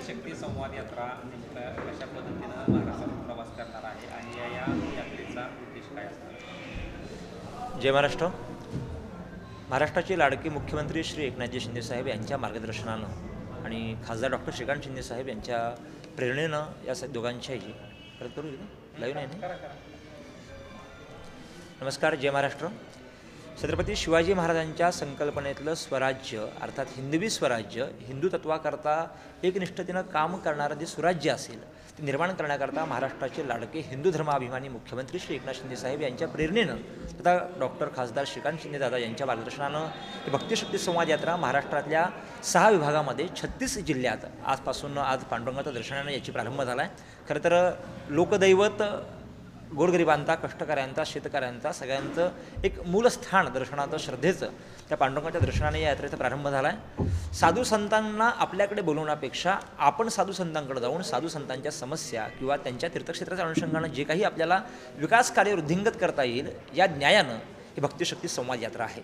शक्ती संवाद यात्रा नेमका कशा पद्धतीनं महाराष्ट्रात प्रवास करणार आहे आणि या यात्रेचा उद्देश काय असणार? जय महाराष्ट्र. महाराष्ट्राचे लाडके मुख्यमंत्री श्री एकनाथजी शिंदेसाहेब यांच्या मार्गदर्शनानं आणि खासदार डॉक्टर श्रीकांत शिंदेसाहेब यांच्या प्रेरणेनं या दोघांच्याही परत करू लाईव्ह नाही ना. नमस्कार. जय महाराष्ट्र. छत्रपती शिवाजी महाराजांच्या संकल्पनेतलं स्वराज्य अर्थात हिंदवी स्वराज्य हिंदू तत्वाकरता एकनिष्ठतेनं काम करणारं जे स्वराज्य असेल ते निर्माण करण्याकरता महाराष्ट्राचे लाडके हिंदू धर्माभिमानी मुख्यमंत्री श्री एकनाथ शिंदेसाहेब यांच्या प्रेरणेनं तथा डॉक्टर खासदार श्रीकांत शिंदेदादा यांच्या मार्गदर्शनानं ही भक्तिशक्ती संवाद यात्रा महाराष्ट्रातल्या 6 विभागामध्ये 36 जिल्ह्यात आजपासून आज पांडुरंगाच्या दर्शनानं याची प्रारंभ झाला आहे. खरं तर लोकदैवत गोरगरिबांचा कष्टकऱ्यांचा शेतकऱ्यांचा सगळ्यांचं एक मूलस्थान दर्शनाचं श्रद्धेचं त्या पांडुरंगाच्या दर्शनाने या यात्रेचा प्रारंभ झाला आहे. साधू संतांना आपल्याकडे बोलवण्यापेक्षा आपण साधू संतांकडे जाऊन साधू संतांच्या समस्या किंवा त्यांच्या तीर्थक्षेत्राच्या अनुषंगानं जे काही आपल्याला विकास कार्य वृद्धिंगत करता येईल या न्यायानं ही भक्तिशक्ती संवाद यात्रा आहे.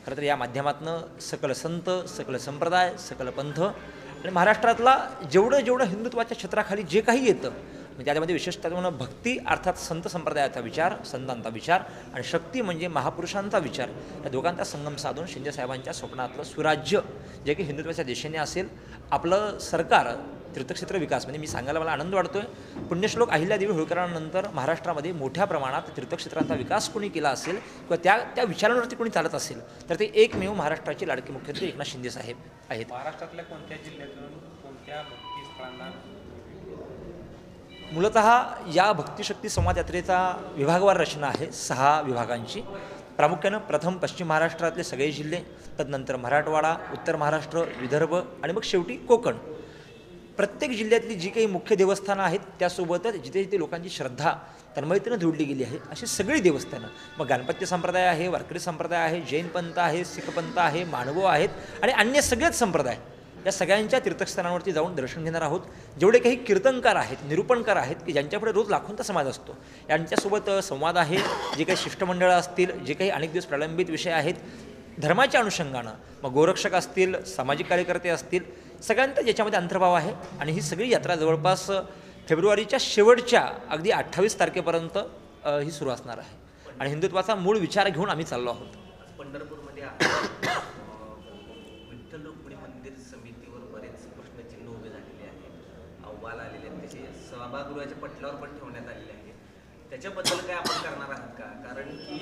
खरं तर या माध्यमातून सकल संत सकल संप्रदाय सकल पंथ आणि महाराष्ट्रातला जेवढं हिंदुत्वाच्या क्षेत्राखाली जे काही येतं म्हणजे त्यामध्ये विशेषतः भक्ती अर्थात संत संप्रदायाचा विचार संतांचा विचार आणि शक्ती म्हणजे महापुरुषांचा विचार या दोघांचा संगम साधून शिंदेसाहेबांच्या स्वप्नातलं सुराज्य जे की हिंदुत्वाच्या दिशेने असेल आपलं सरकार तीर्थक्षेत्र विकास म्हणजे मी सांगायला मला आनंद वाटतोय. पुण्यश्लोक अहिल्यादेवी होळकरांनंतर महाराष्ट्रामध्ये मोठ्या प्रमाणात तीर्थक्षेत्रांचा विकास कोणी केला असेल किंवा त्या विचारांवरती कोणी चालत असेल तर ते एकमेव महाराष्ट्राचे लाडके मुख्यमंत्री एकनाथ शिंदेसाहेब आहेत. महाराष्ट्रातल्या कोणत्या जिल्ह्यातून कोणत्या भक्तिस्थळांना मूलतः या भक्तिशक्ती संवाद यात्रेचा विभागवार रचना आहे 6 विभागांची. प्रामुख्यानं प्रथम पश्चिम महाराष्ट्रातले सगळे जिल्हे, तदनंतर मराठवाडा, उत्तर महाराष्ट्र, विदर्भ आणि मग शेवटी कोकण. प्रत्येक जिल्ह्यातली जी काही मुख्य देवस्थानं आहेत त्यासोबतच जिथे जिथे लोकांची श्रद्धा तन्मयतेनं जोडली गेली आहे अशी सगळी देवस्थानं मग गणपती संप्रदाय आहे, वारकरी संप्रदाय आहे, जैन पंथ आहे, शीख पंथ आहे, मानवो आहेत आणि अन्य सगळेच संप्रदाय या सगळ्यांच्या तीर्थस्थानांवरती जाऊन दर्शन घेणार आहोत. जेवढे काही कीर्तनकार आहेत निरूपणकार आहेत की ज्यांच्यापुढे रोज लाखोंचा समाज असतो यांच्यासोबत संवाद आहे. जे काही शिष्टमंडळं असतील जे काही अनेक दिवस प्रलंबित विषय आहेत धर्माच्या अनुषंगानं मग गोरक्षक असतील सामाजिक कार्यकर्ते असतील सगळ्यांचा याच्यामध्ये अंतर्भाव आहे. आणि ही सगळी यात्रा जवळपास फेब्रुवारीच्या शेवटच्या अगदी 28 तारखेपर्यंत ही सुरू असणार आहे आणि हिंदुत्वाचा मूळ विचार घेऊन आम्ही चाललो आहोत. पंढरपूरमध्ये विठ्ठल रुक्मिणी मंदिर समितीवर बरेच प्रश्नचिन्ह उभे झालेले आहेत, अहवाल आलेले आहेत, त्याचे सभागृहाच्या पटलावर पण ठेवण्यात आलेले आहेत. त्याच्याबद्दल काय आपण करणार आहात का? कारण की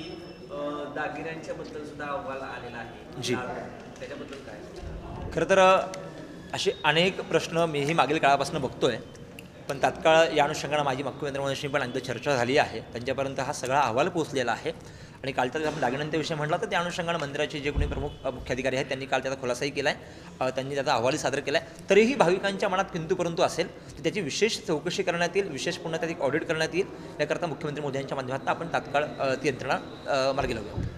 दागिन्यांच्या बद्दल सुद्धा अहवाल आलेला आहे. जी. त्याच्याबद्दल काय? खरं तर असे अनेक प्रश्न मीही मागील काळापासून बघतोय पण तात्काळ या अनुषंगानं माझी मुख्यमंत्री महोदयांशी पण अगदी चर्चा झाली आहे. त्यांच्यापर्यंत हा सगळा अहवाल पोहोचलेला आहे आणि कालचा जर आपण दागिन्यांच्या विषय म्हटला तर त्या अनुषंगानं मंदिराचे जे कोणी प्रमुख मुख्याधिकारी आहेत त्यांनी काल त्याचा खुलासाही केला आहे. त्यांनी त्याचा अहवालही सादर केला आहे. तरीही भाविकांच्या मनात किंतु परंतु असेल तर त्याची विशेष चौकशी करण्यात येईल, विशेष पुन्हा त्याची ऑडिट करण्यात येईल. याकरता मुख्यमंत्री मोदी यांच्या माध्यमातून आपण तात्काळ ती यंत्रणा मार्गी लावूया.